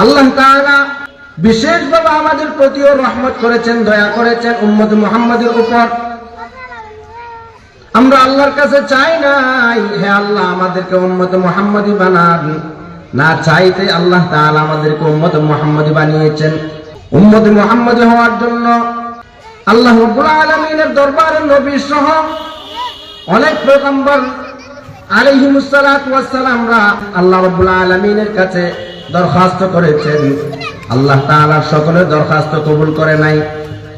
আল্লাহ তাআলা বিশেষভাবে আমাদের প্রতিও রহমত করেছেন, দয়া করেছেন উম্মত মুহাম্মাদের উপর। আমরা আল্লাহর কাছে চাই নাই হে আল্লাহ আমাদেরকে উম্মত মুহাম্মাদি বানান, না চাইতে আল্লাহ তাআলা আমাদেরকে উম্মত মুহাম্মাদি বানিয়েছেন। উম্মত মুহাম্মাদি হওয়ার জন্য আল্লাহ রাব্বুল আলামিনের দরবারে নবী সহ অনেক পয়গম্বর আলাইহিমুস সালাতু ওয়াস সালামরা আল্লাহ রাব্বুল আলামিনের কাছে দরখাস্ত করেছেন। আল্লাহ তাআলা সকলের দরখাস্ত কবুল করে নাই।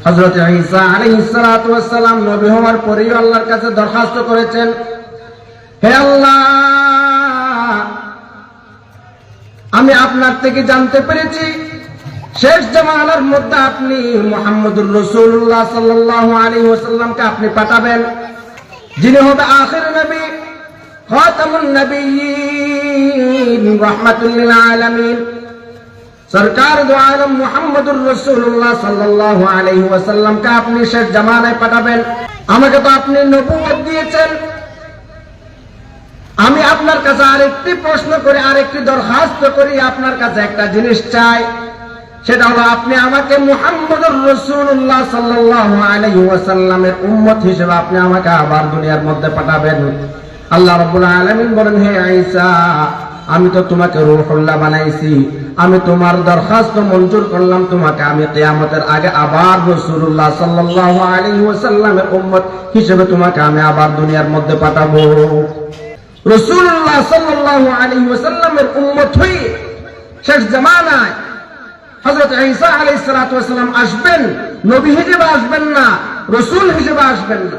হযরত ঈসা আলাইহিস সালাতু ওয়াস সালাম নবী হওয়ার পরেই আল্লাহর কাছে দরখাস্ত করেছেন, হে আল্লাহ আমি আপনার থেকে জানতে পেরেছি শেষ জামানার মধ্যে আপনি মুহাম্মদুর রাসূলুল্লাহ সাল্লাল্লাহু আলাইহি ওয়াসাল্লামকে আপনি পাঠাবেন, যিনি হবে আখির নবী, খাতামুন নবিয়্যিন, রাহমাতুল লিল আলামিন, সরকার দো আলম মুহাম্মদুর রাসূলুল্লাহ সাল্লাল্লাহু আলাইহি ওয়াসাল্লামকে আপনি শেষ জামানায় পাঠাবেন। আমাকে তো আপনি নবুয়ত দিয়েছেন। আমি আপনার কাছে আরেকটি প্রশ্ন করি, আরেকটি দরখাস্ত করি, আপনার কাছে একটা জিনিস চাই, সেটা হলো আপনি আমাকে মুহাম্মদুর রাসূলুল্লাহ সাল্লাল্লাহু আলাইহি ওয়াসাল্লামের উম্মত হিসেবে আপনি আমাকে আবার দুনিয়ার মধ্যে পাঠাবেন। আল্লাহ রাব্বুল আলামিন বলেন, হে ঈসা আমি তো তোমাকে রূহুল্লাহ বানাইছি, আমি তোমার দরখাস্ত মঞ্জুর করলাম, তোমাকে আমি কিয়ামতের আগে আবার রাসূলুল্লাহ সাল্লাল্লাহু আলাইহি ওয়াসাল্লামের উম্মত হিসেবে তোমাকে আমি আবার দুনিয়ার মধ্যে পাঠাবো। রাসূলুল্লাহ সাল্লাল্লাহু আলাইহি ওয়াসাল্লামের উম্মত হয়ে শেষ জামানায় হযরত ঈসা আলাইহিস সালাতু ওয়াস সালাম আসবেন, নবী হিসেবে আসবেন না, রাসূল হিসেবে আসবেন না।